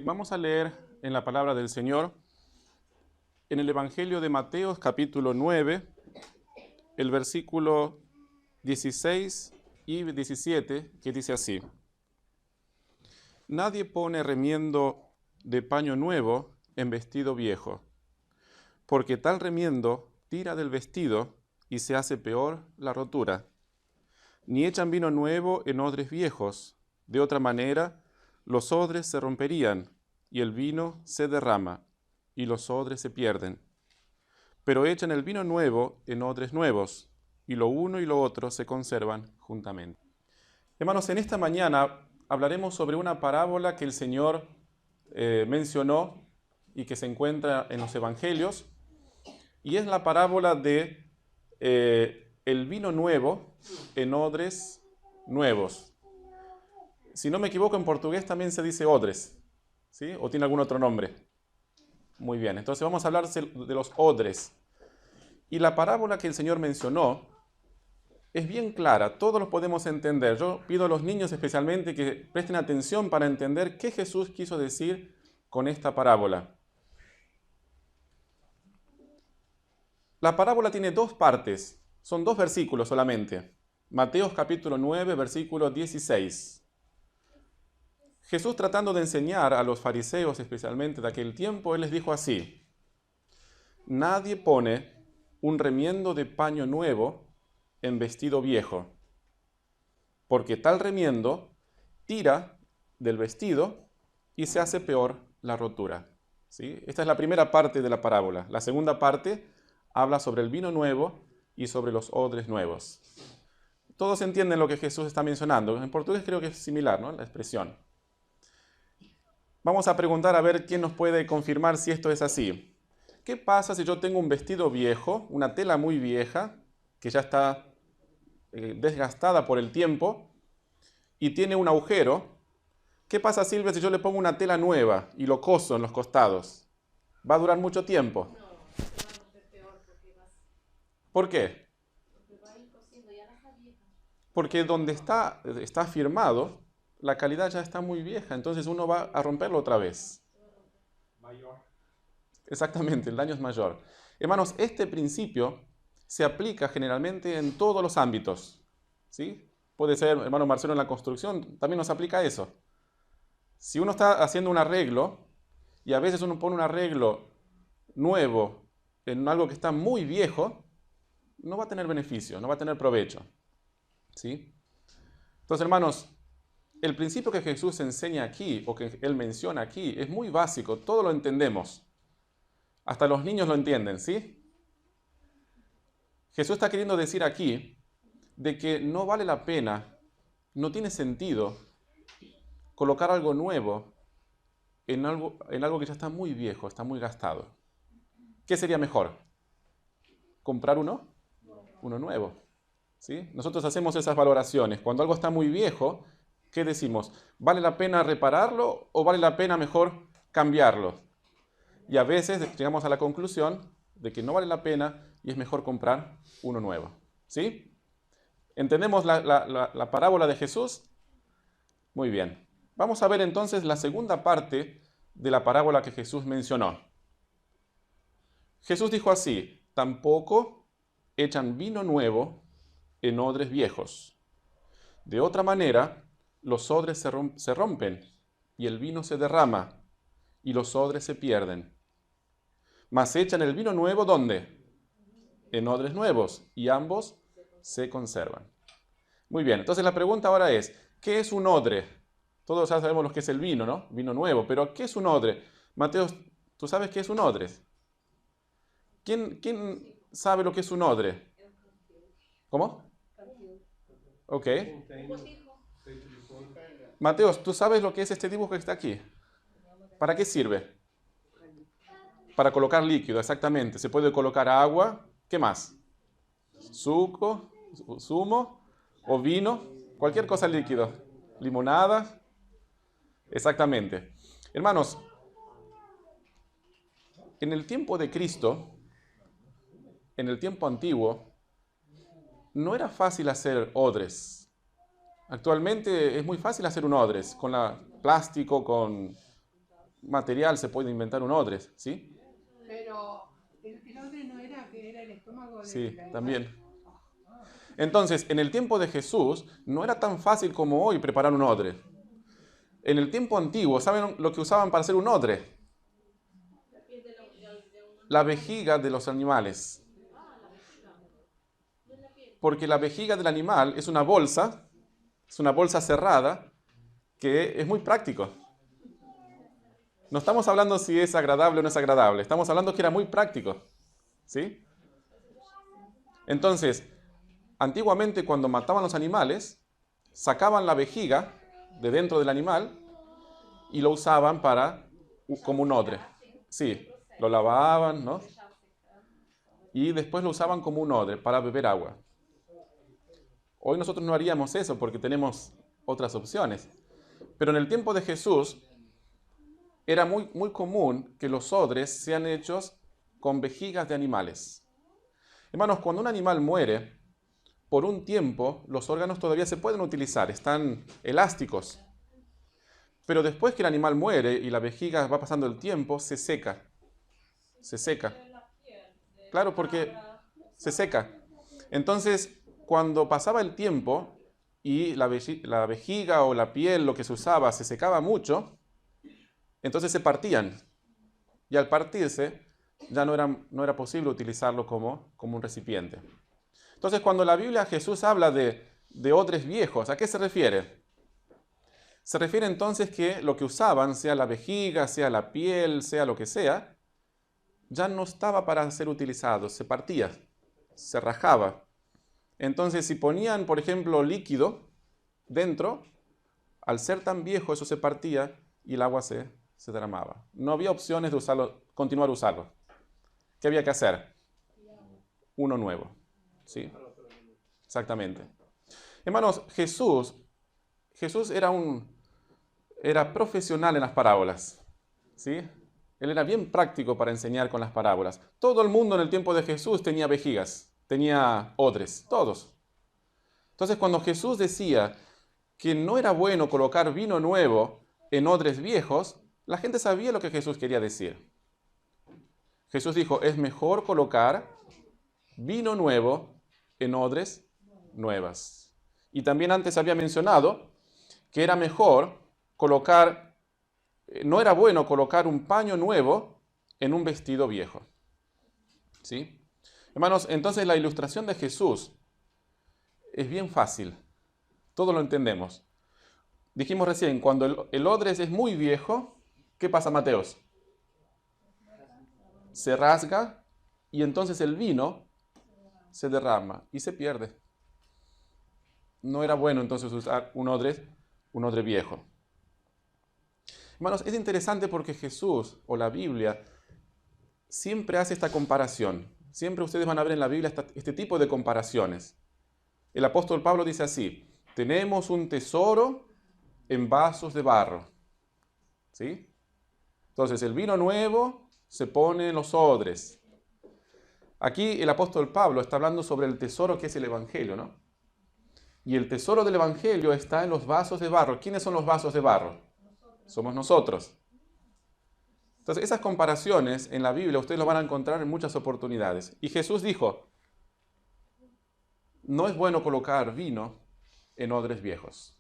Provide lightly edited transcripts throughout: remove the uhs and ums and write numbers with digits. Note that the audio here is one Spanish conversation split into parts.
Vamos a leer en la palabra del Señor, en el Evangelio de Mateo, capítulo 9, el versículo 16 y 17, que dice así: Nadie pone remiendo de paño nuevo en vestido viejo, porque tal remiendo tira del vestido y se hace peor la rotura. Ni echan vino nuevo en odres viejos, de otra manera los odres se romperían, y el vino se derrama, y los odres se pierden. Pero echan el vino nuevo en odres nuevos, y lo uno y lo otro se conservan juntamente. Hermanos, en esta mañana hablaremos sobre una parábola que el Señor mencionó y que se encuentra en los Evangelios, y es la parábola de el vino nuevo en odres nuevos. Si no me equivoco, en portugués también se dice odres, ¿sí? ¿O tiene algún otro nombre? Muy bien, entonces vamos a hablar de los odres. Y la parábola que el Señor mencionó es bien clara, todos lo podemos entender. Yo pido a los niños especialmente que presten atención para entender qué Jesús quiso decir con esta parábola. La parábola tiene dos partes, son dos versículos solamente. Mateo capítulo 9, versículo 16. Jesús, tratando de enseñar a los fariseos especialmente de aquel tiempo, Él les dijo así: Nadie pone un remiendo de paño nuevo en vestido viejo, porque tal remiendo tira del vestido y se hace peor la rotura. ¿Sí? Esta es la primera parte de la parábola. La segunda parte habla sobre el vino nuevo y sobre los odres nuevos. Todos entienden lo que Jesús está mencionando. En portugués creo que es similar, ¿no? La expresión. Vamos a preguntar a ver quién nos puede confirmar si esto es así. ¿Qué pasa si yo tengo un vestido viejo, una tela muy vieja, que ya está desgastada por el tiempo y tiene un agujero? ¿Qué pasa, Silvia, si yo le pongo una tela nueva y lo coso en los costados? ¿Va a durar mucho tiempo? ¿Por qué? Porque donde está firmado, la calidad ya está muy vieja, entonces uno va a romperlo otra vez. Exactamente, el daño es mayor. Hermanos, este principio se aplica generalmente en todos los ámbitos, ¿sí? Puede ser, hermano Marcelo, en la construcción, también nos aplica eso. Si uno está haciendo un arreglo, y a veces uno pone un arreglo nuevo en algo que está muy viejo, no va a tener beneficio, no va a tener provecho, ¿sí? Entonces, hermanos, el principio que Jesús enseña aquí, o que Él menciona aquí, es muy básico, todo lo entendemos. Hasta los niños lo entienden, ¿sí? Jesús está queriendo decir aquí de que no vale la pena, no tiene sentido colocar algo nuevo en algo que ya está muy viejo, está muy gastado. ¿Qué sería mejor? ¿Comprar uno? Uno nuevo, ¿sí? Nosotros hacemos esas valoraciones. Cuando algo está muy viejo, ¿qué decimos? ¿Vale la pena repararlo o vale la pena mejor cambiarlo? Y a veces llegamos a la conclusión de que no vale la pena y es mejor comprar uno nuevo, ¿sí? ¿Entendemos la parábola de Jesús? Muy bien. Vamos a ver entonces la segunda parte de la parábola que Jesús mencionó. Jesús dijo así: tampoco echan vino nuevo en odres viejos. De otra manera, los odres se rompen y el vino se derrama y los odres se pierden. Mas echan el vino nuevo, ¿dónde? En odres nuevos, y ambos se conservan. Muy bien, entonces la pregunta ahora es: ¿qué es un odre? Todos ya sabemos lo que es el vino, ¿no? Vino nuevo, pero ¿qué es un odre? Mateo, ¿tú sabes qué es un odre? ¿Quién sabe lo que es un odre? ¿Cómo? Ok. Mateo, ¿tú sabes lo que es este dibujo que está aquí? ¿Para qué sirve? Para colocar líquido, exactamente. Se puede colocar agua. ¿Qué más? Suco, zumo o vino. Cualquier cosa líquido. Limonada. Exactamente. Hermanos, en el tiempo de Cristo, en el tiempo antiguo, no era fácil hacer odres. Actualmente es muy fácil hacer un odres con plástico, con material se puede inventar un odre, ¿sí? Pero el odre no era que era el estómago de Sí, la también. Entonces, en el tiempo de Jesús no era tan fácil como hoy preparar un odre. En el tiempo antiguo, ¿saben lo que usaban para hacer un odre? La vejiga de los animales. Porque la vejiga del animal es una bolsa cerrada, que es muy práctico. No estamos hablando si es agradable o no es agradable, estamos hablando que era muy práctico, ¿sí? Entonces, antiguamente cuando mataban los animales, sacaban la vejiga de dentro del animal y lo usaban como un odre. Sí, lo lavaban, ¿no? Y después lo usaban como un odre para beber agua. Hoy nosotros no haríamos eso porque tenemos otras opciones. Pero en el tiempo de Jesús era muy, muy común que los odres sean hechos con vejigas de animales. Hermanos, cuando un animal muere, por un tiempo los órganos todavía se pueden utilizar, están elásticos. Pero después que el animal muere y la vejiga va pasando el tiempo, se seca. Se seca. Claro, porque se seca. Entonces, cuando pasaba el tiempo y la vejiga o la piel, lo que se usaba, se secaba mucho, entonces se partían. Y al partirse, ya no era posible utilizarlo como un recipiente. Entonces, cuando la Biblia Jesús habla de odres viejos, ¿a qué se refiere? Se refiere entonces que lo que usaban, sea la vejiga, sea la piel, sea lo que sea, ya no estaba para ser utilizado, se partía, se rajaba. Entonces, si ponían, por ejemplo, líquido dentro, al ser tan viejo, eso se partía y el agua se derramaba. No había opciones de usarlo, continuar a usarlo. ¿Qué había que hacer? Uno nuevo. ¿Sí? Exactamente. Hermanos, Jesús era profesional en las parábolas. ¿Sí? Él era bien práctico para enseñar con las parábolas. Todo el mundo en el tiempo de Jesús tenía vejigas, tenía odres, todos. Entonces, cuando Jesús decía que no era bueno colocar vino nuevo en odres viejos, la gente sabía lo que Jesús quería decir. Jesús dijo, es mejor colocar vino nuevo en odres nuevas. Y también antes había mencionado que era mejor no era bueno colocar un paño nuevo en un vestido viejo. ¿Sí? Hermanos, entonces la ilustración de Jesús es bien fácil. Todo lo entendemos. Dijimos recién, cuando el odres es muy viejo, ¿qué pasa, Mateos? Se rasga y entonces el vino se derrama y se pierde. No era bueno entonces usar un odre viejo. Hermanos, es interesante porque Jesús o la Biblia siempre hace esta comparación. Siempre ustedes van a ver en la Biblia este tipo de comparaciones. El apóstol Pablo dice así, tenemos un tesoro en vasos de barro. ¿Sí? Entonces el vino nuevo se pone en los odres. Aquí el apóstol Pablo está hablando sobre el tesoro que es el Evangelio, ¿no? Y el tesoro del Evangelio está en los vasos de barro. ¿Quiénes son los vasos de barro? Somos nosotros. Entonces, esas comparaciones en la Biblia ustedes lo van a encontrar en muchas oportunidades. Y Jesús dijo, no es bueno colocar vino en odres viejos.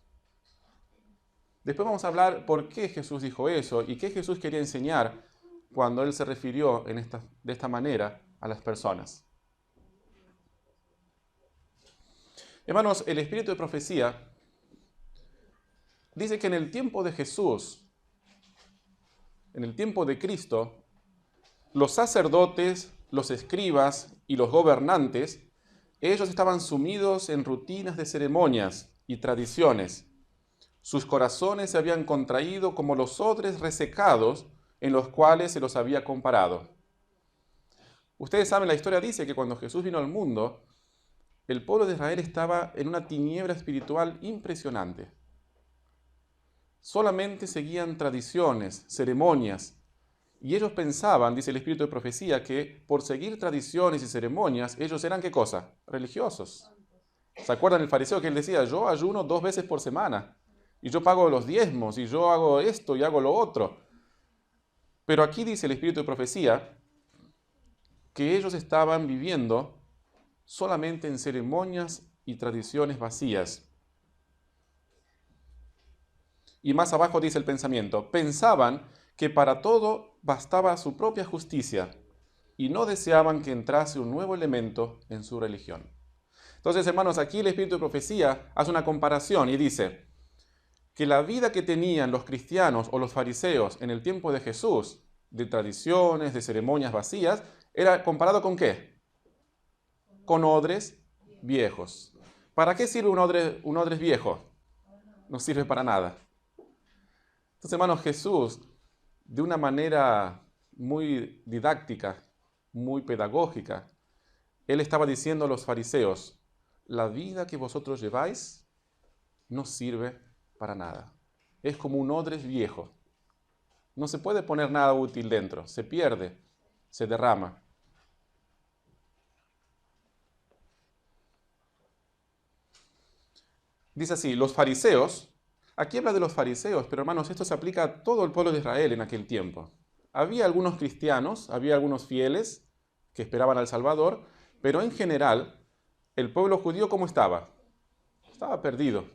Después vamos a hablar por qué Jesús dijo eso y qué Jesús quería enseñar cuando Él se refirió de esta manera a las personas. Hermanos, el espíritu de profecía dice que en el tiempo de Jesús, en el tiempo de Cristo, los sacerdotes, los escribas y los gobernantes, ellos estaban sumidos en rutinas de ceremonias y tradiciones. Sus corazones se habían contraído como los odres resecados en los cuales se los había comparado. Ustedes saben, la historia dice que cuando Jesús vino al mundo, el pueblo de Israel estaba en una tiniebla espiritual impresionante. Solamente seguían tradiciones, ceremonias, y ellos pensaban, dice el espíritu de profecía, que por seguir tradiciones y ceremonias, ellos eran ¿qué cosa? Religiosos. ¿Se acuerdan el fariseo que él decía, yo ayuno 2 veces por semana, y yo pago los diezmos, y yo hago esto y hago lo otro? Pero aquí dice el espíritu de profecía que ellos estaban viviendo solamente en ceremonias y tradiciones vacías. Y más abajo dice el pensamiento, pensaban que para todo bastaba su propia justicia y no deseaban que entrase un nuevo elemento en su religión. Entonces, hermanos, aquí el espíritu de profecía hace una comparación y dice que la vida que tenían los cristianos o los fariseos en el tiempo de Jesús, de tradiciones, de ceremonias vacías, era comparado ¿con qué? Con odres viejos. ¿Para qué sirve un odre viejo? No sirve para nada. Entonces, hermanos, Jesús, de una manera muy didáctica, muy pedagógica, Él estaba diciendo a los fariseos, la vida que vosotros lleváis no sirve para nada. Es como un odre viejo. No se puede poner nada útil dentro, se pierde, se derrama. Dice así, los fariseos, aquí habla de los fariseos, pero hermanos, esto se aplica a todo el pueblo de Israel en aquel tiempo. Había algunos cristianos, había algunos fieles que esperaban al Salvador, pero en general, el pueblo judío, ¿cómo estaba? Estaba perdido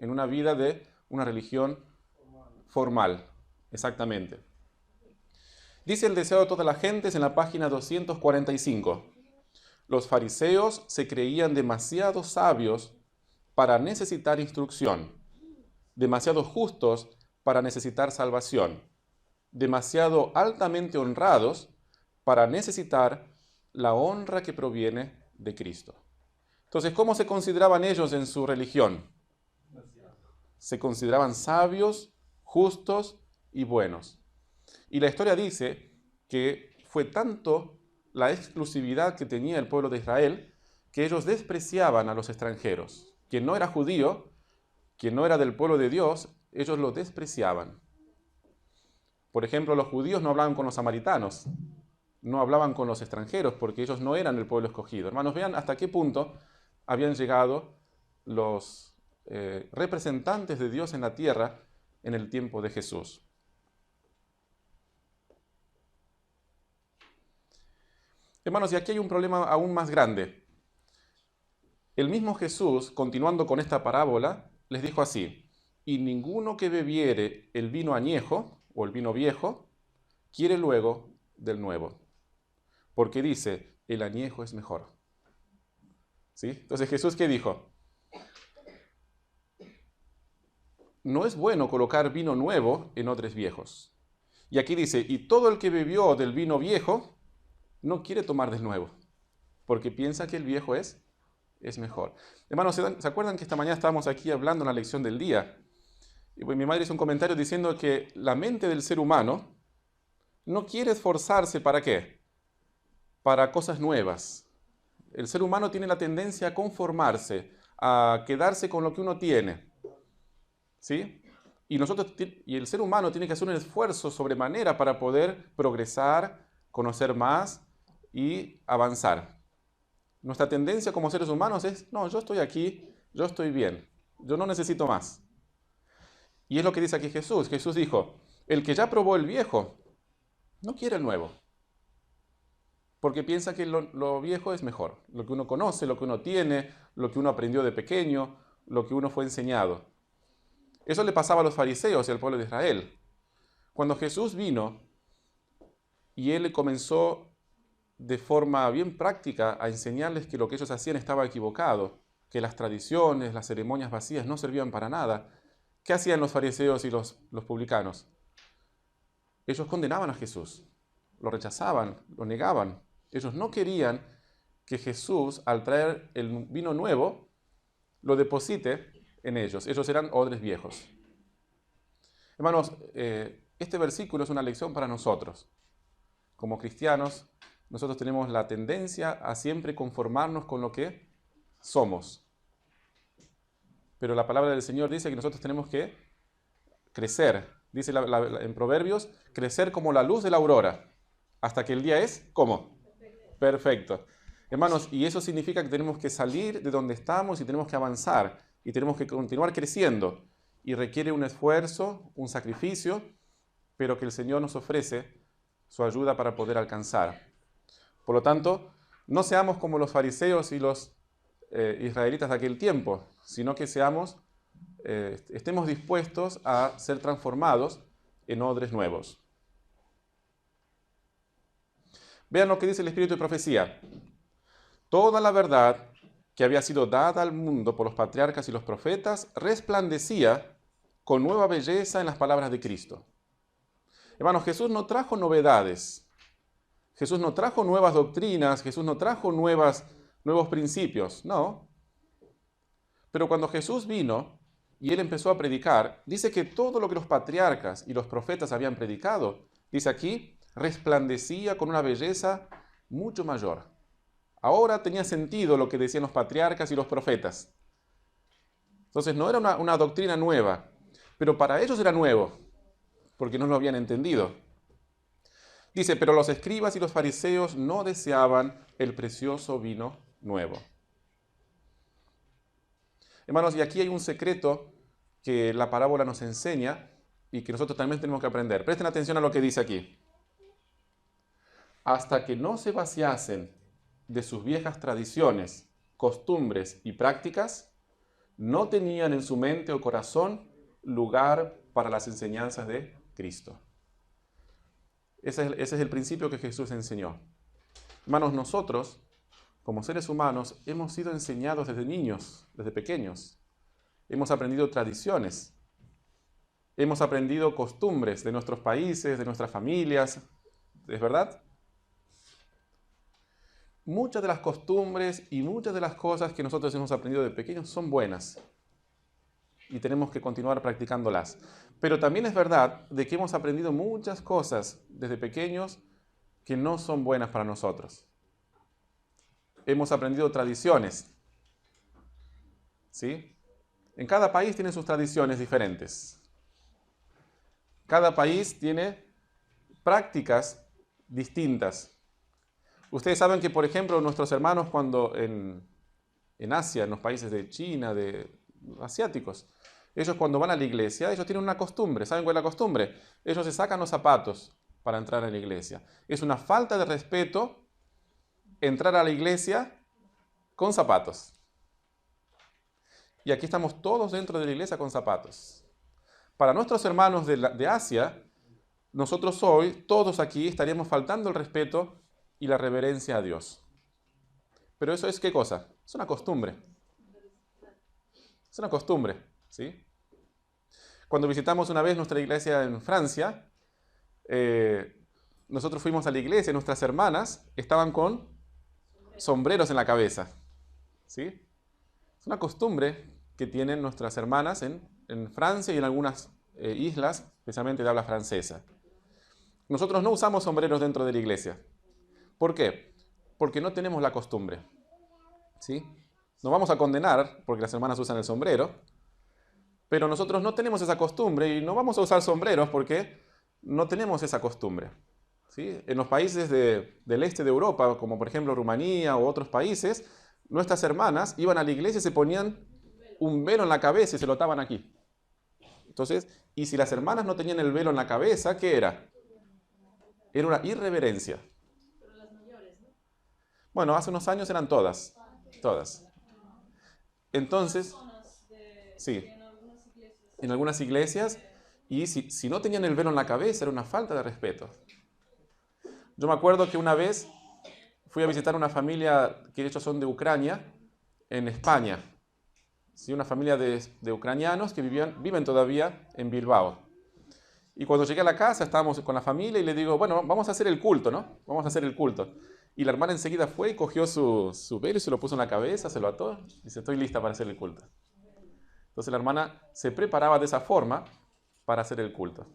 en una vida de una religión formal, exactamente. Dice el deseo de todas las gentes en la página 245. Los fariseos se creían demasiado sabios para necesitar instrucción, demasiado justos para necesitar salvación, demasiado altamente honrados para necesitar la honra que proviene de Cristo. Entonces, ¿cómo se consideraban ellos en su religión? Se consideraban sabios, justos y buenos. Y la historia dice que fue tanto la exclusividad que tenía el pueblo de Israel que ellos despreciaban a los extranjeros. Quien no era judío, quien no era del pueblo de Dios, ellos lo despreciaban. Por ejemplo, los judíos no hablaban con los samaritanos, no hablaban con los extranjeros porque ellos no eran el pueblo escogido. Hermanos, vean hasta qué punto habían llegado los representantes de Dios en la tierra en el tiempo de Jesús. Hermanos, y aquí hay un problema aún más grande. El mismo Jesús, continuando con esta parábola, les dijo así, y ninguno que bebiere el vino añejo o el vino viejo, quiere luego del nuevo, porque dice, el añejo es mejor. ¿Sí? Entonces Jesús, ¿qué dijo? No es bueno colocar vino nuevo en odres viejos. Y aquí dice, y todo el que bebió del vino viejo, no quiere tomar del nuevo, porque piensa que el viejo es mejor. Hermanos, ¿se acuerdan que esta mañana estábamos aquí hablando en la lección del día? Y mi madre hizo un comentario diciendo que la mente del ser humano no quiere esforzarse ¿para qué? Para cosas nuevas. El ser humano tiene la tendencia a conformarse, a quedarse con lo que uno tiene. ¿Sí? Y el ser humano tiene que hacer un esfuerzo sobremanera para poder progresar, conocer más y avanzar. Nuestra tendencia como seres humanos es, no, yo estoy aquí, yo estoy bien, yo no necesito más. Y es lo que dice aquí Jesús. Jesús dijo, el que ya probó el viejo, no quiere el nuevo. Porque piensa que lo viejo es mejor. Lo que uno conoce, lo que uno tiene, lo que uno aprendió de pequeño, lo que uno fue enseñado. Eso le pasaba a los fariseos y al pueblo de Israel. Cuando Jesús vino y Él comenzó de forma bien práctica a enseñarles que lo que ellos hacían estaba equivocado, que las tradiciones, las ceremonias vacías no servían para nada, ¿qué hacían los fariseos y los publicanos? Ellos condenaban a Jesús, lo rechazaban, lo negaban. Ellos no querían que Jesús, al traer el vino nuevo, lo deposite en ellos. Ellos eran odres viejos. Hermanos, este versículo es una lección para nosotros. Como cristianos, nosotros tenemos la tendencia a siempre conformarnos con lo que somos. Pero la palabra del Señor dice que nosotros tenemos que crecer. Dice en Proverbios, crecer como la luz de la aurora, hasta que el día es, ¿cómo? Perfecto. Hermanos, y eso significa que tenemos que salir de donde estamos y tenemos que avanzar y tenemos que continuar creciendo. Y requiere un esfuerzo, un sacrificio, pero que el Señor nos ofrece su ayuda para poder alcanzar. Por lo tanto, no seamos como los fariseos y los israelitas de aquel tiempo, sino que estemos dispuestos a ser transformados en odres nuevos. Vean lo que dice el Espíritu de Profecía. Toda la verdad que había sido dada al mundo por los patriarcas y los profetas resplandecía con nueva belleza en las palabras de Cristo. Hermanos, Jesús no trajo novedades. Jesús no trajo nuevas doctrinas. Jesús no trajo nuevos principios. No. Pero cuando Jesús vino y Él empezó a predicar, dice que todo lo que los patriarcas y los profetas habían predicado, dice aquí, resplandecía con una belleza mucho mayor. Ahora tenía sentido lo que decían los patriarcas y los profetas. Entonces no era una doctrina nueva, pero para ellos era nuevo, porque no lo habían entendido. Dice, pero los escribas y los fariseos no deseaban el precioso vino nuevo. Hermanos, y aquí hay un secreto que la parábola nos enseña y que nosotros también tenemos que aprender. Presten atención a lo que dice aquí. Hasta que no se vaciasen de sus viejas tradiciones, costumbres y prácticas, no tenían en su mente o corazón lugar para las enseñanzas de Cristo. Ese es el principio que Jesús enseñó. Hermanos, nosotros, como seres humanos, hemos sido enseñados desde niños, desde pequeños. Hemos aprendido tradiciones. Hemos aprendido costumbres de nuestros países, de nuestras familias. ¿Es verdad? Muchas de las costumbres y muchas de las cosas que nosotros hemos aprendido de pequeños son buenas. Y tenemos que continuar practicándolas. Pero también es verdad de que hemos aprendido muchas cosas desde pequeños que no son buenas para nosotros. Hemos aprendido tradiciones. ¿Sí? En cada país tiene sus tradiciones diferentes. Cada país tiene prácticas distintas. Ustedes saben que, por ejemplo, nuestros hermanos cuando en Asia, en los países de China, asiáticos, ellos cuando van a la iglesia, ellos tienen una costumbre. ¿Saben cuál es la costumbre? Ellos se sacan los zapatos para entrar a la iglesia. Es una falta de respeto entrar a la iglesia con zapatos. Y aquí estamos todos dentro de la iglesia con zapatos. Para nuestros hermanos de Asia, nosotros hoy, todos aquí, estaríamos faltando el respeto y la reverencia a Dios. Pero eso es ¿qué cosa? Es una costumbre. Es una costumbre, ¿sí? Cuando visitamos una vez nuestra iglesia en Francia, nosotros fuimos a la iglesia y nuestras hermanas estaban con sombreros en la cabeza, ¿sí? Es una costumbre que tienen nuestras hermanas en Francia y en algunas islas, especialmente de habla francesa. Nosotros no usamos sombreros dentro de la iglesia. ¿Por qué? Porque no tenemos la costumbre, ¿sí? No vamos a condenar porque las hermanas usan el sombrero, pero nosotros no tenemos esa costumbre y no vamos a usar sombreros porque no tenemos esa costumbre, ¿sí? En los países del este de Europa, como por ejemplo Rumanía o otros países, nuestras hermanas iban a la iglesia y se ponían un velo en la cabeza y se lo ataban aquí. Entonces, y si las hermanas no tenían el velo en la cabeza, ¿qué era? Era una irreverencia. Pero las mayores, ¿no? Bueno, hace unos años eran todas. Entonces, sí, en algunas iglesias, y si no tenían el velo en la cabeza, era una falta de respeto. Yo me acuerdo que una vez fui a visitar una familia que ellos son de Ucrania, en España. Sí, una familia de ucranianos que viven todavía en Bilbao. Y cuando llegué a la casa, estábamos con la familia y le digo, bueno, vamos a hacer el culto, ¿no? Vamos a hacer el culto. Y la hermana enseguida fue y cogió su velo y se lo puso en la cabeza, se lo ató y dice, estoy lista para hacer el culto. Entonces la hermana se preparaba de esa forma para hacer el culto.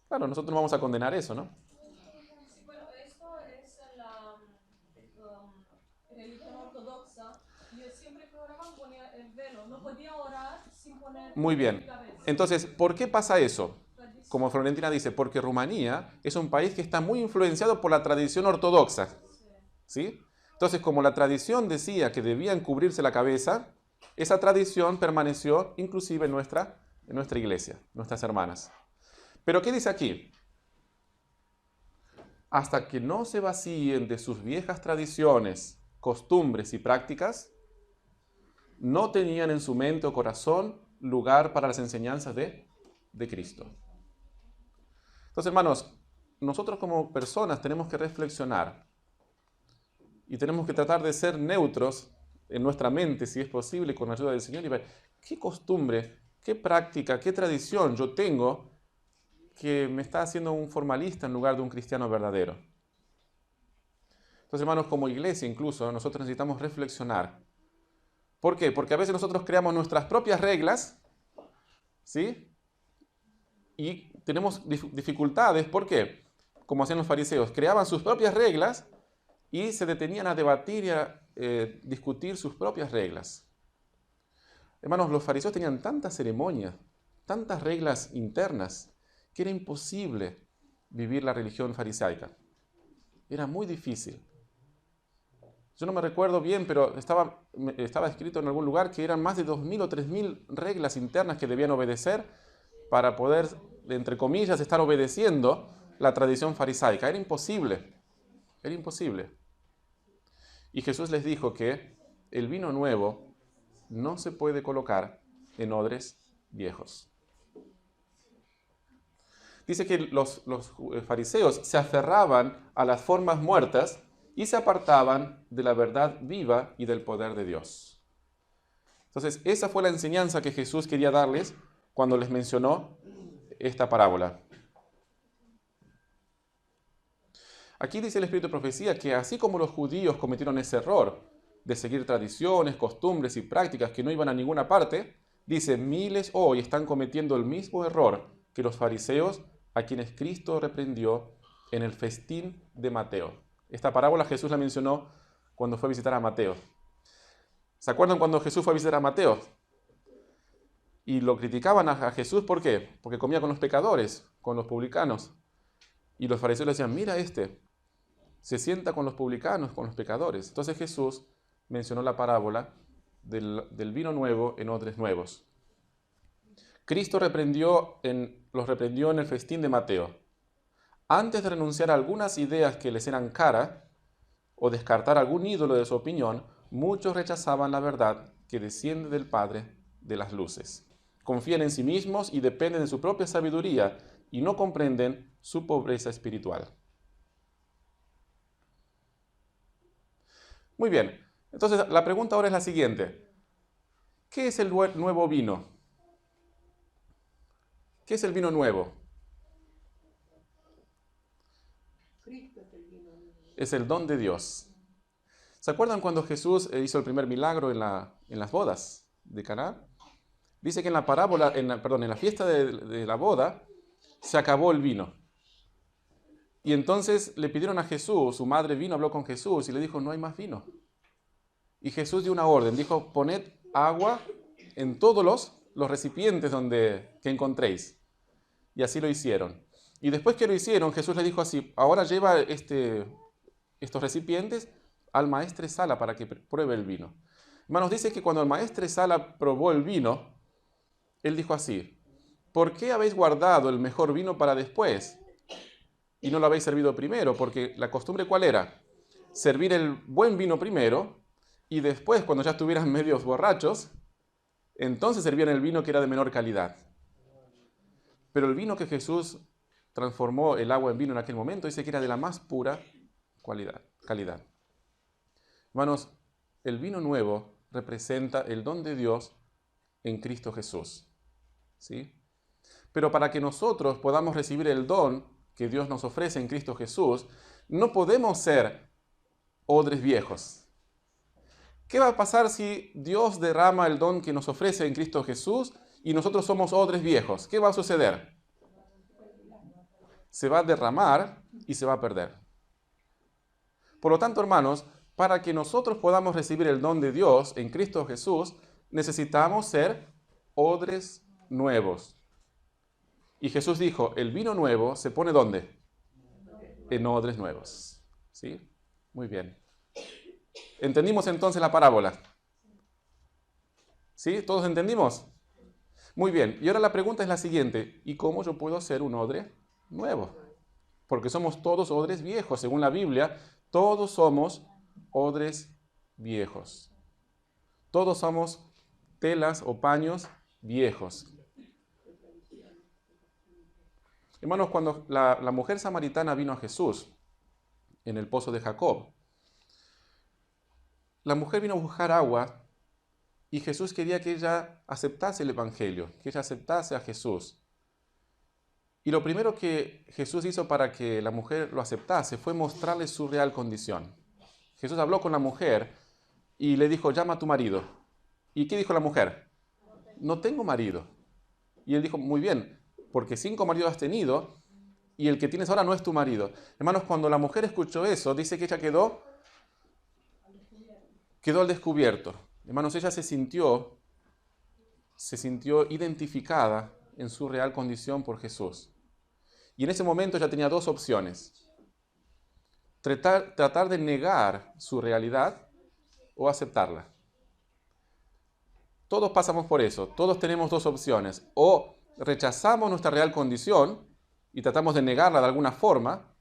Claro, nosotros no vamos a condenar eso, ¿no? Sí, bueno, esto es la religión ortodoxa. Yo siempre que oraban ponía el velo. No podía orar sin poner Muy bien. la cabeza. Entonces, ¿por qué pasa eso? Como Florentina dice, porque Rumanía es un país que está muy influenciado por la tradición ortodoxa. ¿Sí? Entonces, como la tradición decía que debían cubrirse la cabeza, esa tradición permaneció inclusive en nuestra iglesia, nuestras hermanas. Pero ¿qué dice aquí? hasta que no se vacíen de sus viejas tradiciones, costumbres y prácticas, no tenían en su mente o corazón lugar para las enseñanzas de Cristo. Entonces, hermanos, nosotros como personas tenemos que reflexionar y tenemos que tratar de ser neutros en nuestra mente, si es posible, con la ayuda del Señor, y ver qué costumbre, qué práctica, qué tradición yo tengo que me está haciendo un formalista en lugar de un cristiano verdadero. Entonces, hermanos, como iglesia incluso, nosotros necesitamos reflexionar. ¿Por qué? Porque a veces nosotros creamos nuestras propias reglas, ¿sí? Y tenemos dificultades. ¿Por qué? Como hacían los fariseos, creaban sus propias reglas y se detenían a debatir y a discutir sus propias reglas. Hermanos, los fariseos tenían tantas ceremonias, tantas reglas internas, que era imposible vivir la religión farisaica. Era muy difícil. Yo no me recuerdo bien, pero estaba escrito en algún lugar que eran más de 2.000 o 3.000 reglas internas que debían obedecer para poder, entre comillas, estar obedeciendo la tradición farisaica. Era imposible. Era imposible. Y Jesús les dijo que el vino nuevo no se puede colocar en odres viejos. Dice que los fariseos se aferraban a las formas muertas y se apartaban de la verdad viva y del poder de Dios. Entonces, esa fue la enseñanza que Jesús quería darles cuando les mencionó esta parábola. Aquí dice el Espíritu de Profecía que así como los judíos cometieron ese error de seguir tradiciones, costumbres y prácticas que no iban a ninguna parte, dice, miles hoy están cometiendo el mismo error que los fariseos a quienes Cristo reprendió en el festín de Mateo. Esta parábola Jesús la mencionó cuando fue a visitar a Mateo. ¿Se acuerdan cuando Jesús fue a visitar a Mateo? Y lo criticaban a Jesús, ¿por qué? Porque comía con los pecadores, con los publicanos. Y los fariseos le decían, mira se sienta con los publicanos, con los pecadores. Entonces Jesús mencionó la parábola del vino nuevo en odres nuevos. Cristo los reprendió en el festín de Mateo. Antes de renunciar a algunas ideas que les eran cara o descartar algún ídolo de su opinión, muchos rechazaban la verdad que desciende del Padre de las luces. Confían en sí mismos y dependen de su propia sabiduría y no comprenden su pobreza espiritual. Muy bien, entonces la pregunta ahora es la siguiente. ¿Qué es el nuevo vino? ¿Qué es el vino nuevo? Es el don de Dios. ¿Se acuerdan cuando Jesús hizo el primer milagro en las bodas de Caná? Dice que en la parábola, en la fiesta de la boda, se acabó el vino. Y entonces le pidieron a Jesús, su madre vino, habló con Jesús y le dijo, no hay más vino. Y Jesús dio una orden, dijo, poned agua en todos los recipientes que encontréis. Y así lo hicieron. Y después que lo hicieron, Jesús le dijo así, ahora lleva estos recipientes al maestresala para que pruebe el vino. Hermanos, dice que cuando el maestresala probó el vino, él dijo así, ¿por qué habéis guardado el mejor vino para después? Y no lo habéis servido primero, porque la costumbre ¿cuál era? Servir el buen vino primero, y después, cuando ya estuvieran medios borrachos, entonces servían el vino que era de menor calidad. Pero el vino que Jesús transformó el agua en vino en aquel momento, dice que era de la más pura calidad. Hermanos, el vino nuevo representa el don de Dios en Cristo Jesús. ¿Sí? Pero para que nosotros podamos recibir el don que Dios nos ofrece en Cristo Jesús, no podemos ser odres viejos. ¿Qué va a pasar si Dios derrama el don que nos ofrece en Cristo Jesús y nosotros somos odres viejos? ¿Qué va a suceder? Se va a derramar y se va a perder. Por lo tanto, hermanos, para que nosotros podamos recibir el don de Dios en Cristo Jesús, necesitamos ser odres nuevos. Y Jesús dijo, el vino nuevo se pone ¿dónde? En odres nuevos. ¿Sí? Muy bien. ¿Entendimos entonces la parábola? ¿Sí? ¿Todos entendimos? Muy bien. Y ahora la pregunta es la siguiente. ¿Y cómo yo puedo ser un odre nuevo? porque somos todos odres viejos. Según la Biblia, todos somos odres viejos. Todos somos telas o paños viejos. Hermanos, cuando la mujer samaritana vino a Jesús en el pozo de Jacob, la mujer vino a buscar agua y Jesús quería que ella aceptase el Evangelio, que ella aceptase a Jesús. Y lo primero que Jesús hizo para que la mujer lo aceptase fue mostrarle su real condición. Jesús habló con la mujer y le dijo, llama a tu marido. ¿Y qué dijo la mujer? No tengo marido. Y él dijo, muy bien, porque 5 maridos has tenido y el que tienes ahora no es tu marido. Hermanos, cuando la mujer escuchó eso, dice que ella quedó al descubierto. Hermanos, ella se sintió identificada en su real condición por Jesús. Y en ese momento ella tenía 2 opciones. Tratar de negar su realidad o aceptarla. Todos pasamos por eso. Todos tenemos 2 opciones. O rechazamos nuestra real condición y tratamos de negarla de alguna forma,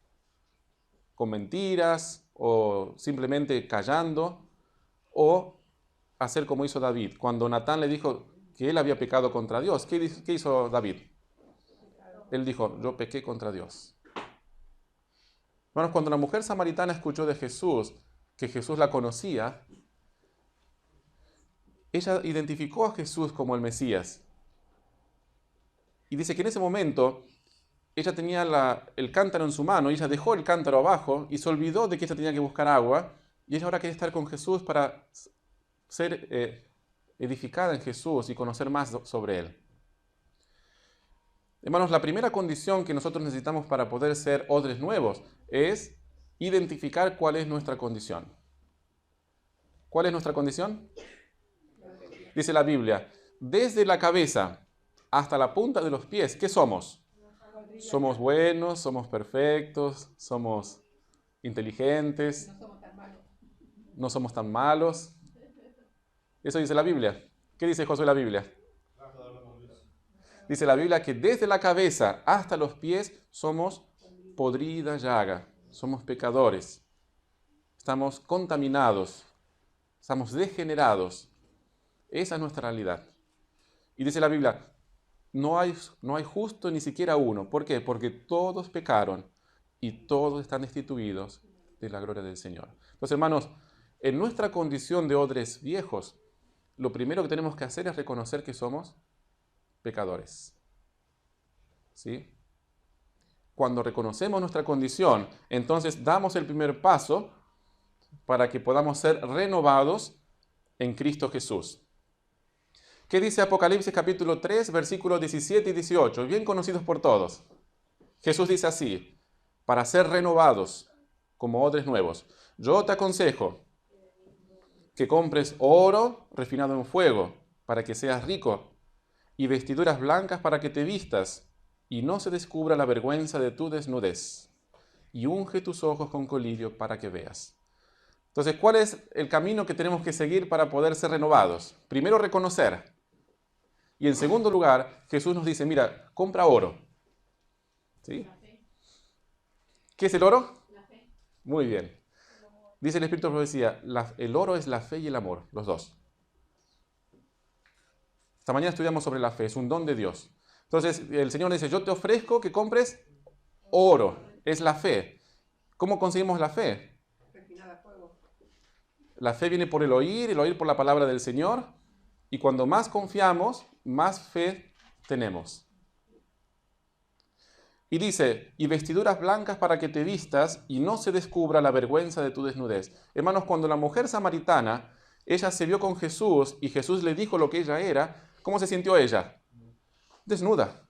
con mentiras o simplemente callando, o hacer como hizo David. Cuando Natán le dijo que él había pecado contra Dios, ¿qué hizo David? Él dijo, yo pequé contra Dios. Hermanos, cuando la mujer samaritana escuchó de Jesús, que Jesús la conocía, ella identificó a Jesús como el Mesías. Y dice que en ese momento ella tenía el cántaro en su mano, y ella dejó el cántaro abajo y se olvidó de que ella tenía que buscar agua, y ella ahora quería estar con Jesús para ser edificada en Jesús y conocer más sobre Él. Hermanos, la primera condición que nosotros necesitamos para poder ser odres nuevos es identificar cuál es nuestra condición. ¿Cuál es nuestra condición? Dice la Biblia, desde la cabeza hasta la punta de los pies, ¿qué somos? Somos buenos, somos perfectos, somos inteligentes, no somos tan malos. Eso dice la Biblia. ¿Qué dice Josué la Biblia? Dice la Biblia que desde la cabeza hasta los pies somos podrida llaga, somos pecadores, estamos contaminados, estamos degenerados. Esa es nuestra realidad. Y dice la Biblia, no hay justo ni siquiera uno. ¿Por qué? Porque todos pecaron y todos están destituidos de la gloria del Señor. Entonces, hermanos, en nuestra condición de odres viejos, lo primero que tenemos que hacer es reconocer que somos pecadores. ¿Sí? Cuando reconocemos nuestra condición, entonces damos el primer paso para que podamos ser renovados en Cristo Jesús. ¿Qué dice Apocalipsis capítulo 3, versículos 17 y 18? Bien conocidos por todos. Jesús dice así, para ser renovados como odres nuevos, yo te aconsejo que compres oro refinado en fuego para que seas rico y vestiduras blancas para que te vistas y no se descubra la vergüenza de tu desnudez, y unge tus ojos con colirio para que veas. Entonces, ¿cuál es el camino que tenemos que seguir para poder ser renovados? Primero, reconocer. Y en segundo lugar, Jesús nos dice, mira, compra oro. ¿Sí? ¿Qué es el oro? La fe. Muy bien. Dice el Espíritu de Profecía, el oro es la fe y el amor, los dos. Esta mañana estudiamos sobre la fe, es un don de Dios. Entonces, el Señor dice, yo te ofrezco que compres oro, es la fe. ¿Cómo conseguimos la fe? Refinada a fuego. La fe viene por el oír por la palabra del Señor, y cuando más confiamos, más fe tenemos. Y dice, y vestiduras blancas para que te vistas y no se descubra la vergüenza de tu desnudez. Hermanos, cuando la mujer samaritana, ella se vio con Jesús y Jesús le dijo lo que ella era, ¿cómo se sintió ella? Desnuda.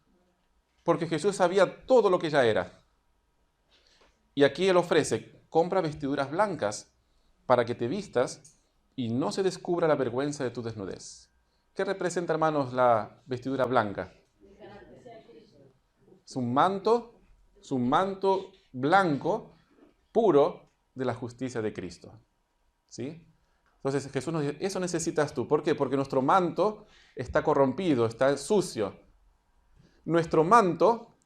Porque Jesús sabía todo lo que ella era. Y aquí Él ofrece, compra vestiduras blancas para que te vistas y no se descubra la vergüenza de tu desnudez. ¿Qué representa, hermanos, la vestidura blanca? Es un manto blanco, puro, de la justicia de Cristo. ¿Sí? Entonces Jesús nos dice, eso necesitas tú. ¿Por qué? Porque nuestro manto está corrompido, está sucio. Nuestro manto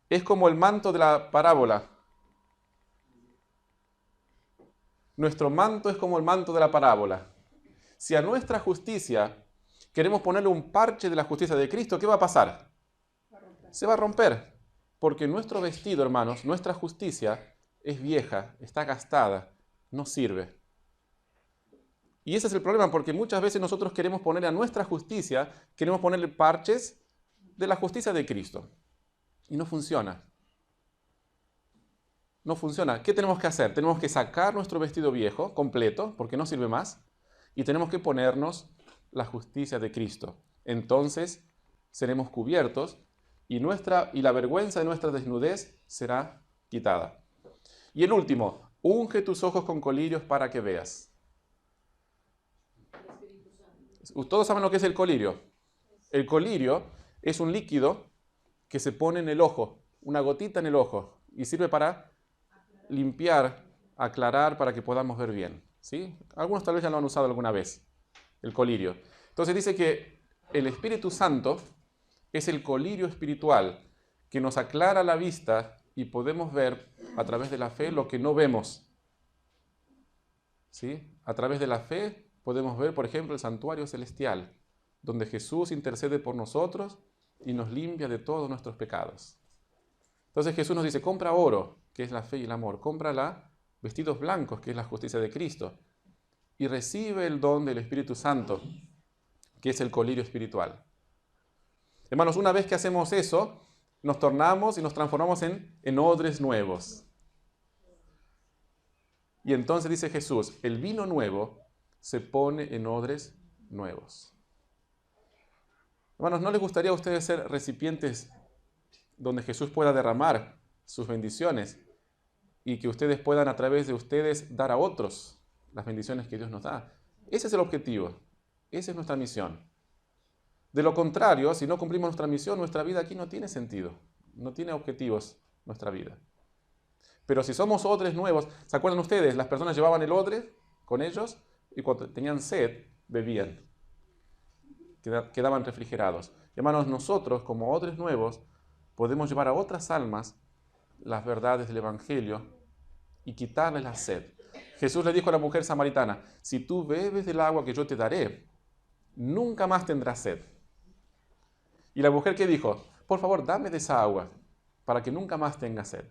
es como el manto de la parábola. Nuestro manto es como el manto de la parábola. Si a nuestra justicia queremos ponerle un parche de la justicia de Cristo, ¿qué va a pasar? Se va a romper. Porque nuestro vestido, hermanos, nuestra justicia es vieja, está gastada, no sirve. Y ese es el problema, porque muchas veces nosotros queremos ponerle a nuestra justicia, queremos ponerle parches de la justicia de Cristo. Y no funciona. No funciona. ¿Qué tenemos que hacer? Tenemos que sacar nuestro vestido viejo, completo, porque no sirve más, y tenemos que ponernos la justicia de Cristo. Entonces seremos cubiertos y la vergüenza de nuestra desnudez será quitada. Y el último, unge tus ojos con colirios para que veas. Todos saben lo que es el colirio. El colirio es un líquido que se pone en el ojo, una gotita en el ojo, y sirve para limpiar, aclarar, para que podamos ver bien. ¿Sí? Algunos tal vez ya lo han usado alguna vez, el colirio. Entonces dice que el Espíritu Santo es el colirio espiritual que nos aclara la vista y podemos ver a través de la fe lo que no vemos. ¿Sí? A través de la fe podemos ver, por ejemplo, el santuario celestial, donde Jesús intercede por nosotros y nos limpia de todos nuestros pecados. Entonces Jesús nos dice, compra oro, que es la fe y el amor, cómprala vestidos blancos, que es la justicia de Cristo, y recibe el don del Espíritu Santo, que es el colirio espiritual. Hermanos, una vez que hacemos eso, nos tornamos y nos transformamos en odres nuevos. Y entonces dice Jesús, el vino nuevo se pone en odres nuevos. Hermanos, ¿no les gustaría a ustedes ser recipientes donde Jesús pueda derramar sus bendiciones y que ustedes puedan a través de ustedes dar a otros las bendiciones que Dios nos da? Ese es el objetivo, esa es nuestra misión. De lo contrario, si no cumplimos nuestra misión, nuestra vida aquí no tiene sentido, no tiene objetivos nuestra vida. Pero si somos odres nuevos, ¿se acuerdan ustedes? Las personas llevaban el odre con ellos y cuando tenían sed, bebían. Quedaban refrigerados. Hermanos, nosotros como odres nuevos podemos llevar a otras almas las verdades del Evangelio y quitarles la sed. Jesús le dijo a la mujer samaritana, si tú bebes del agua que yo te daré, nunca más tendrás sed. Y la mujer, ¿qué dijo? Por favor, dame de esa agua para que nunca más tenga sed.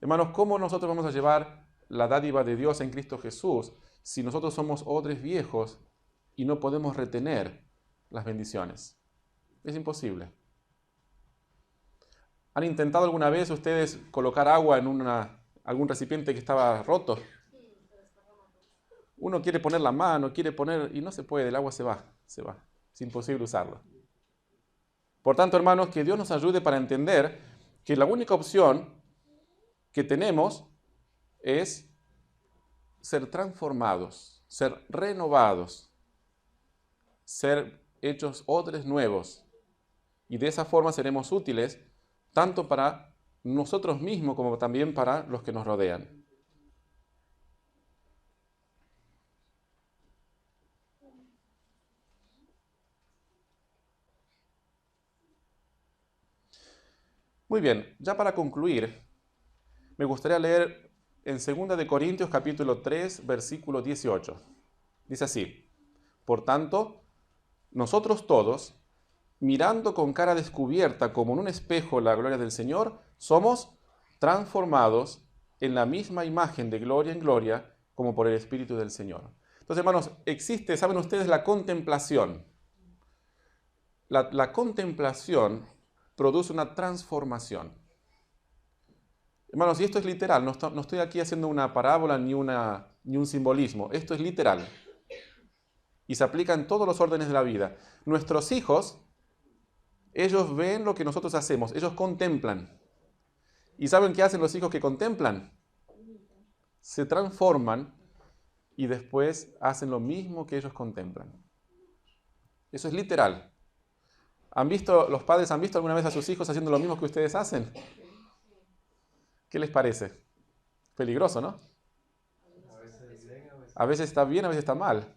Hermanos, ¿cómo nosotros vamos a llevar la dádiva de Dios en Cristo Jesús si nosotros somos odres viejos y no podemos retener las bendiciones? Es imposible. ¿Han intentado alguna vez ustedes colocar agua en algún recipiente que estaba roto? Uno quiere poner la mano, quiere poner y no se puede, el agua se va. Es imposible usarlo. Por tanto, hermanos, que Dios nos ayude para entender que la única opción que tenemos es ser transformados, ser renovados, ser hechos odres nuevos. Y de esa forma seremos útiles tanto para nosotros mismos como también para los que nos rodean. Muy bien, ya para concluir, me gustaría leer en 2 de Corintios capítulo 3, versículo 18. Dice así, por tanto, nosotros todos, mirando con cara descubierta como en un espejo la gloria del Señor, somos transformados en la misma imagen de gloria en gloria como por el Espíritu del Señor. Entonces, hermanos, existe, ¿saben ustedes la contemplación? La contemplación produce una transformación. Hermanos, y esto es literal, no estoy aquí haciendo una parábola ni un simbolismo, esto es literal. Y se aplica en todos los órdenes de la vida. Nuestros hijos, ellos ven lo que nosotros hacemos, ellos contemplan. ¿Y saben qué hacen los hijos que contemplan? Se transforman y después hacen lo mismo que ellos contemplan. Eso es literal. ¿Los padres han visto alguna vez a sus hijos haciendo lo mismo que ustedes hacen? ¿Qué les parece? Peligroso, ¿no? A veces está bien, a veces está mal.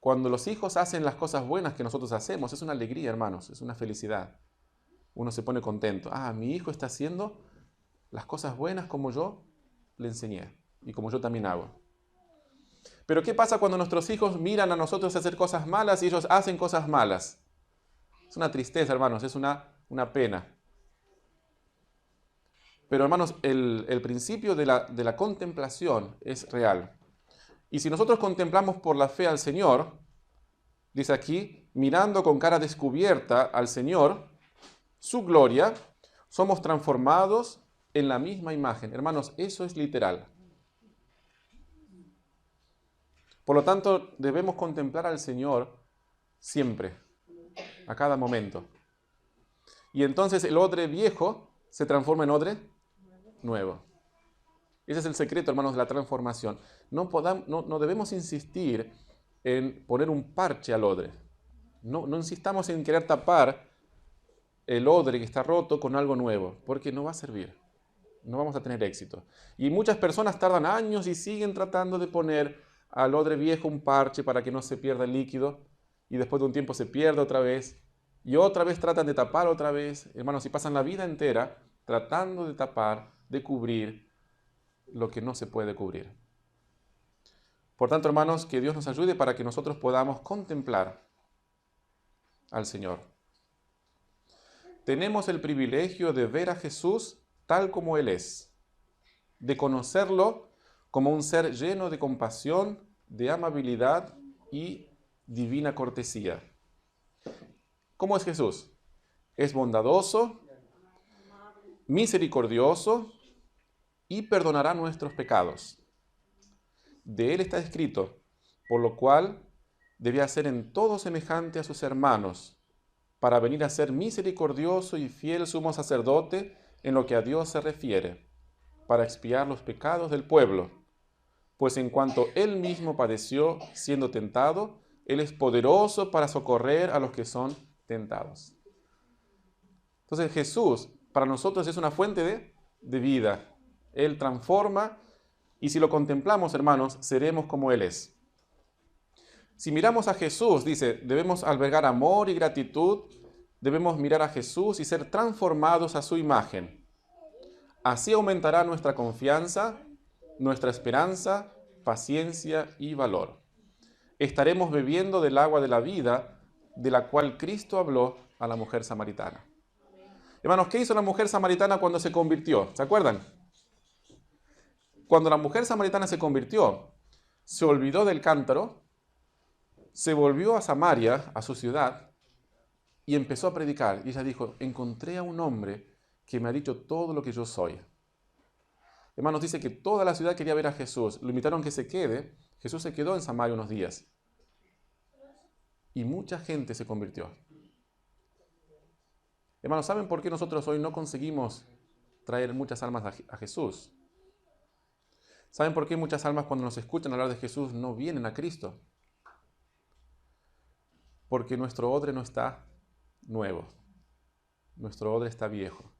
Cuando los hijos hacen las cosas buenas que nosotros hacemos, es una alegría, hermanos, es una felicidad. uno se pone contento. Ah, mi hijo está haciendo las cosas buenas como yo le enseñé y como yo también hago. Pero ¿qué pasa cuando nuestros hijos miran a nosotros hacer cosas malas y ellos hacen cosas malas? Es una tristeza, hermanos, es una pena. Pero, hermanos, el principio de la contemplación es real. Y si nosotros contemplamos por la fe al Señor, dice aquí, mirando con cara descubierta al Señor, su gloria, somos transformados en la misma imagen. Hermanos, eso es literal. Por lo tanto, debemos contemplar al Señor siempre, a cada momento. Y entonces el odre viejo se transforma en odre nuevo. Ese es el secreto, hermanos, de la transformación. No debemos insistir en poner un parche al odre. No insistamos en querer tapar el odre que está roto con algo nuevo, porque no va a servir. No vamos a tener éxito. Y muchas personas tardan años y siguen tratando de poner al odre viejo un parche para que no se pierda el líquido, y después de un tiempo se pierde otra vez, y otra vez tratan de tapar otra vez. Hermanos, y pasan la vida entera tratando de tapar, de cubrir lo que no se puede cubrir. Por tanto, hermanos, que Dios nos ayude para que nosotros podamos contemplar al Señor. Tenemos el privilegio de ver a Jesús tal como Él es, de conocerlo como un ser lleno de compasión, de amabilidad y divina cortesía. ¿Cómo es Jesús? Es bondadoso, misericordioso y perdonará nuestros pecados. De Él está escrito, por lo cual debía ser en todo semejante a sus hermanos, para venir a ser misericordioso y fiel sumo sacerdote en lo que a Dios se refiere, para expiar los pecados del pueblo. Pues en cuanto Él mismo padeció siendo tentado, Él es poderoso para socorrer a los que son tentados. Entonces Jesús para nosotros es una fuente de vida. Él transforma, y si lo contemplamos, hermanos, seremos como Él es. Si miramos a Jesús, dice, debemos albergar amor y gratitud, debemos mirar a Jesús y ser transformados a su imagen. Así aumentará nuestra confianza, nuestra esperanza, paciencia y valor. Estaremos bebiendo del agua de la vida, de la cual Cristo habló a la mujer samaritana. Hermanos, ¿qué hizo la mujer samaritana cuando se convirtió? ¿Se acuerdan? Cuando la mujer samaritana se convirtió, se olvidó del cántaro, se volvió a Samaria, a su ciudad, y empezó a predicar. Y ella dijo, encontré a un hombre que me ha dicho todo lo que yo soy. Hermanos, dice que toda la ciudad quería ver a Jesús. Lo invitaron a que se quede. Jesús se quedó en Samaria unos días. Y mucha gente se convirtió. Hermanos, ¿saben por qué nosotros hoy no conseguimos traer muchas almas a Jesús? ¿Saben por qué muchas almas cuando nos escuchan hablar de Jesús no vienen a Cristo? Porque nuestro odre no está nuevo. Nuestro odre está viejo.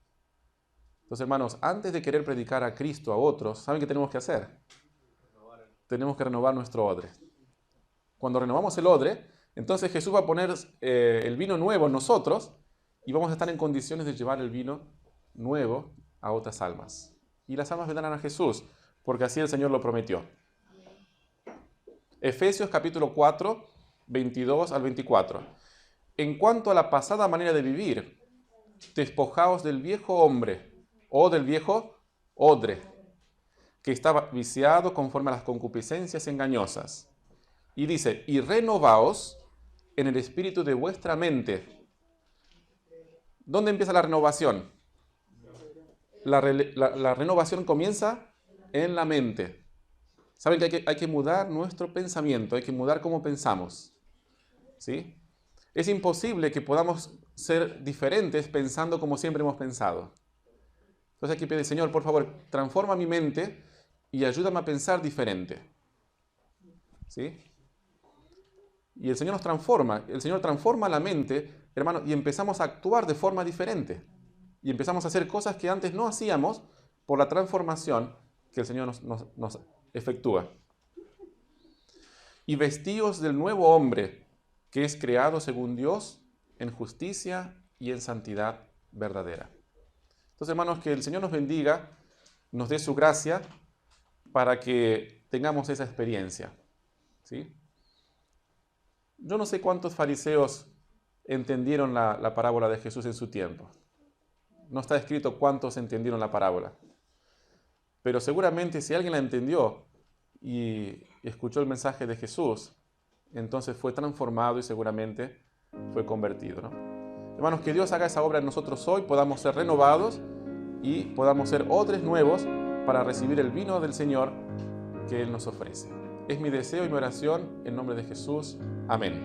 Entonces, hermanos, antes de querer predicar a Cristo a otros, ¿saben qué tenemos que hacer? Tenemos que renovar nuestro odre. Cuando renovamos el odre, entonces Jesús va a poner el vino nuevo en nosotros y vamos a estar en condiciones de llevar el vino nuevo a otras almas. Y las almas vendrán a Jesús, porque así el Señor lo prometió. Efesios capítulo 4, 22 al 24. En cuanto a la pasada manera de vivir, despojaos del viejo hombre o del viejo odre, que estaba viciado conforme a las concupiscencias engañosas. Y dice, y renovaos en el espíritu de vuestra mente. ¿Dónde empieza la renovación? La renovación comienza en la mente. ¿Saben que hay que mudar nuestro pensamiento? Hay que mudar cómo pensamos. ¿Sí? Es imposible que podamos ser diferentes pensando como siempre hemos pensado. Entonces hay que pedir, Señor, por favor, transforma mi mente y ayúdame a pensar diferente. ¿Sí? Y el Señor nos transforma. El Señor transforma la mente, hermano, y empezamos a actuar de forma diferente. Y empezamos a hacer cosas que antes no hacíamos por la transformación que el Señor nos efectúa. Y vestíos del nuevo hombre, que es creado según Dios, en justicia y en santidad verdadera. Entonces, hermanos, que el Señor nos bendiga, nos dé su gracia para que tengamos esa experiencia, ¿sí? Yo no sé cuántos fariseos entendieron la parábola de Jesús en su tiempo. No está escrito cuántos entendieron la parábola. Pero seguramente si alguien la entendió y escuchó el mensaje de Jesús, entonces fue transformado y seguramente fue convertido, ¿no? Hermanos, que Dios haga esa obra en nosotros hoy, podamos ser renovados y podamos ser odres nuevos para recibir el vino del Señor que Él nos ofrece. Es mi deseo y mi oración en nombre de Jesús. Amén.